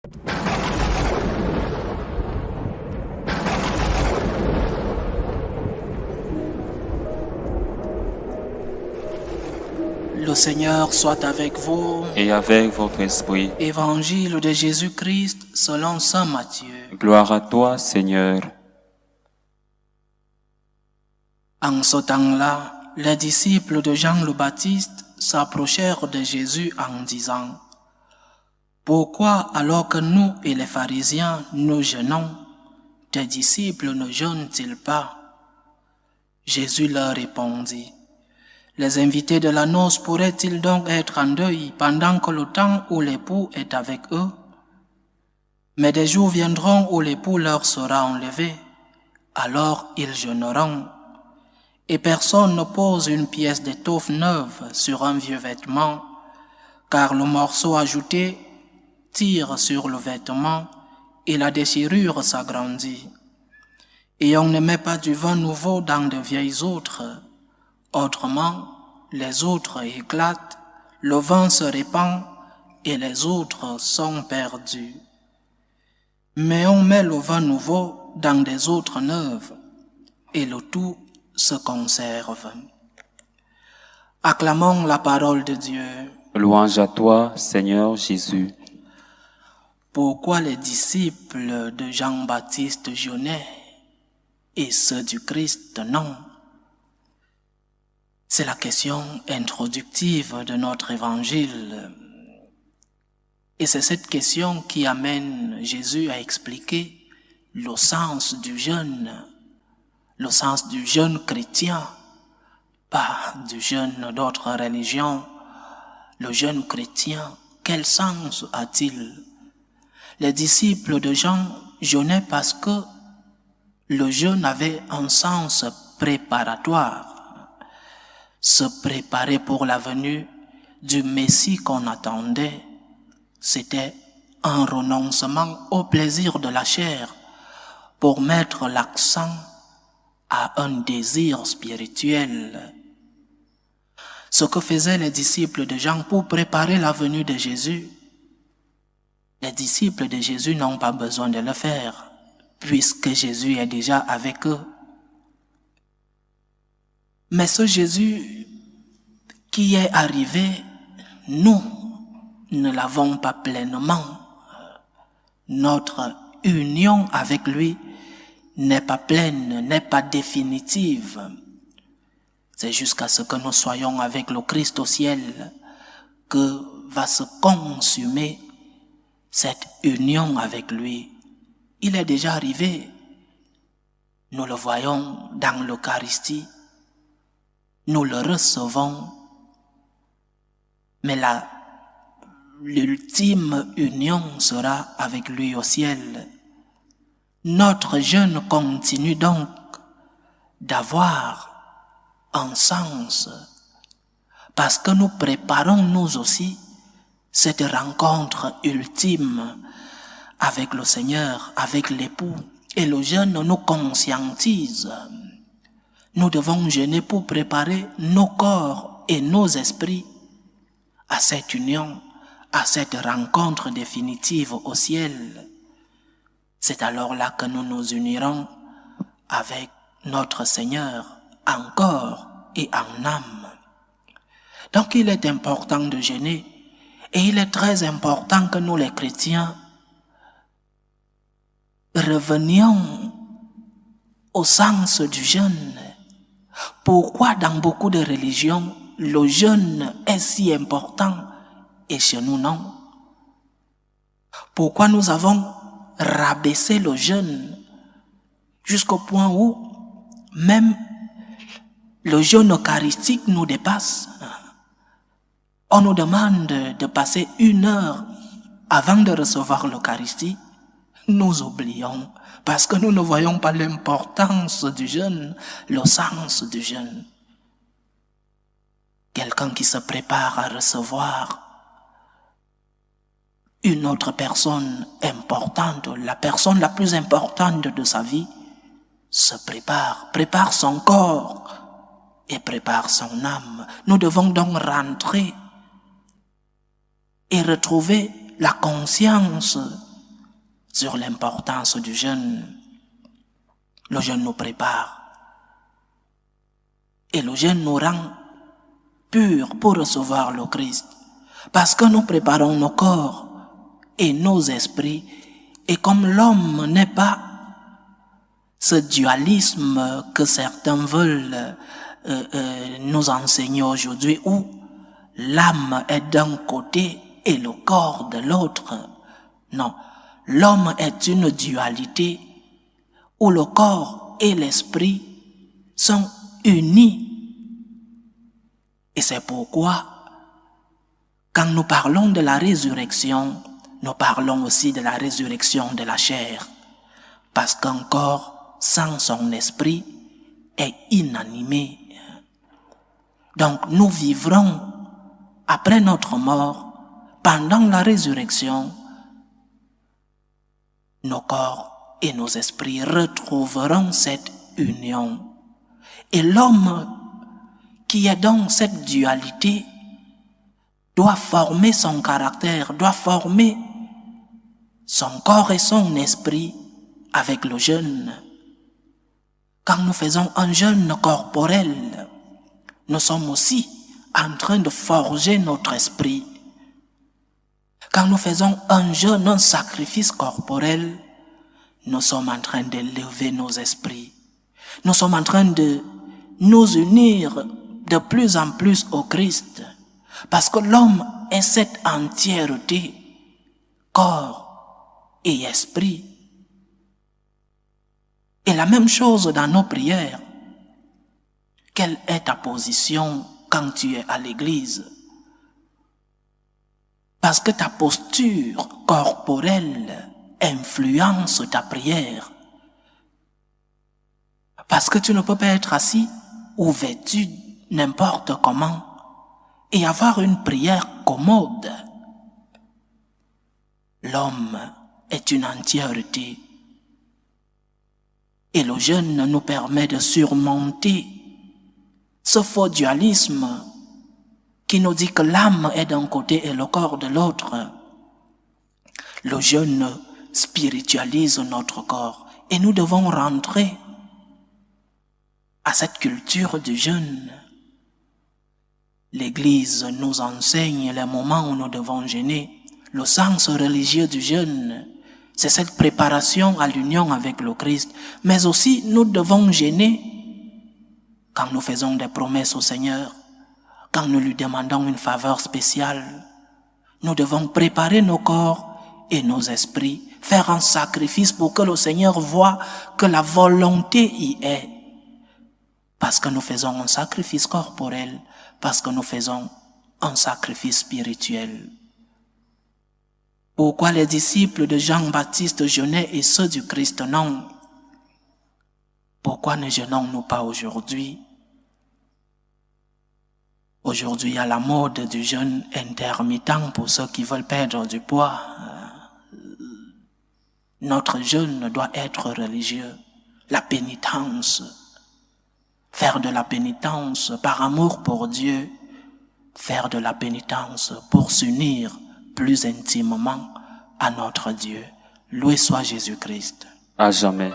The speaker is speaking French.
Le Seigneur soit avec vous. Et avec votre esprit. Évangile de Jésus-Christ selon saint Matthieu. Gloire à toi, Seigneur. En ce temps-là, les disciples de Jean le Baptiste s'approchèrent de Jésus en disant: Pourquoi, alors que nous et les pharisiens nous jeûnons, tes disciples ne jeûnent-ils pas? Jésus leur répondit: Les invités de la noce pourraient-ils donc être en deuil pendant que le temps où l'époux est avec eux? Mais des jours viendront où l'époux leur sera enlevé, alors ils jeûneront. Et personne ne pose une pièce d'étoffe neuve sur un vieux vêtement, car le morceau ajouté tire sur le vêtement et la déchirure s'agrandit. Et on ne met pas du vin nouveau dans de vieilles outres. Autrement, les outres éclatent, le vin se répand et les outres sont perdues. Mais on met le vin nouveau dans des outres neuves et le tout se conserve. Acclamons la parole de Dieu. Louange à toi, Seigneur Jésus. Pourquoi les disciples de Jean-Baptiste jeûnaient et ceux du Christ non? C'est la question introductive de notre évangile. Et c'est cette question qui amène Jésus à expliquer le sens du jeûne chrétien, pas du jeûne d'autres religions. Le jeûne chrétien, quel sens a-t-il? Les disciples de Jean jeûnaient parce que le jeûne avait un sens préparatoire, se préparer pour la venue du Messie qu'on attendait. C'était un renoncement au plaisir de la chair pour mettre l'accent à un désir spirituel. Ce que faisaient les disciples de Jean pour préparer la venue de Jésus, les disciples de Jésus n'ont pas besoin de le faire, puisque Jésus est déjà avec eux. Mais ce Jésus qui est arrivé, nous ne l'avons pas pleinement. Notre union avec lui n'est pas pleine, n'est pas définitive. C'est jusqu'à ce que nous soyons avec le Christ au ciel que va se consumer cette union avec lui. Il est déjà arrivé. Nous le voyons dans l'Eucharistie. Nous le recevons. Mais l'ultime union sera avec lui au ciel. Notre jeûne continue donc d'avoir un sens, parce que nous préparons nous aussi cette rencontre ultime avec le Seigneur, avec l'époux. Et le jeûne nous conscientise. Nous devons jeûner pour préparer nos corps et nos esprits à cette union, à cette rencontre définitive au ciel. C'est alors là que nous nous unirons avec notre Seigneur en corps et en âme. Donc il est important de jeûner et il est très important que nous les chrétiens revenions au sens du jeûne. Pourquoi dans beaucoup de religions le jeûne est si important et chez nous non? Pourquoi nous avons rabaissé le jeûne jusqu'au point où même le jeûne eucharistique nous dépasse? On nous demande de passer 1 heure avant de recevoir l'Eucharistie. Nous oublions parce que nous ne voyons pas l'importance du jeûne, le sens du jeûne. Quelqu'un qui se prépare à recevoir une autre personne importante, la personne la plus importante de sa vie, se prépare son corps et prépare son âme. Nous devons donc rentrer et retrouver la conscience sur l'importance du jeûne. Le jeûne nous prépare. Et le jeûne nous rend purs pour recevoir le Christ. Parce que nous préparons nos corps et nos esprits. Et comme l'homme n'est pas ce dualisme que certains veulent nous enseigner aujourd'hui, où l'âme est d'un côté et le corps de l'autre. Non, l'homme est une dualité où le corps et l'esprit sont unis. Et c'est pourquoi, quand nous parlons de la résurrection, nous parlons aussi de la résurrection de la chair. Parce qu'un corps sans son esprit est inanimé. Donc nous vivrons après notre mort, pendant la résurrection, nos corps et nos esprits retrouveront cette union. Et l'homme qui est dans cette dualité doit former son caractère, doit former son corps et son esprit avec le jeûne. Quand nous faisons un jeûne corporel, nous sommes aussi en train de forger notre esprit. Quand nous faisons un jeûne, un sacrifice corporel, nous sommes en train d'élever nos esprits. Nous sommes en train de nous unir de plus en plus au Christ. Parce que l'homme est cette entièreté, corps et esprit. Et la même chose dans nos prières. Quelle est ta position quand tu es à l'église? Parce que ta posture corporelle influence ta prière. Parce que tu ne peux pas être assis ou vêtu n'importe comment et avoir une prière commode. L'homme est une entièreté. Et le jeûne nous permet de surmonter ce faux dualisme qui nous dit que l'âme est d'un côté et le corps de l'autre. Le jeûne spiritualise notre corps et nous devons rentrer à cette culture du jeûne. L'Église nous enseigne les moments où nous devons jeûner. Le sens religieux du jeûne, c'est cette préparation à l'union avec le Christ. Mais aussi, nous devons jeûner quand nous faisons des promesses au Seigneur, quand nous lui demandons une faveur spéciale. Nous devons préparer nos corps et nos esprits, faire un sacrifice pour que le Seigneur voie que la volonté y est. Parce que nous faisons un sacrifice corporel, parce que nous faisons un sacrifice spirituel. Pourquoi les disciples de Jean-Baptiste jeûnaient et ceux du Christ non? Pourquoi ne jeûnons-nous pas aujourd'hui? Aujourd'hui, il y a la mode du jeûne intermittent pour ceux qui veulent perdre du poids. Notre jeûne doit être religieux. La pénitence. Faire de la pénitence par amour pour Dieu. Faire de la pénitence pour s'unir plus intimement à notre Dieu. Loué soit Jésus-Christ. À jamais.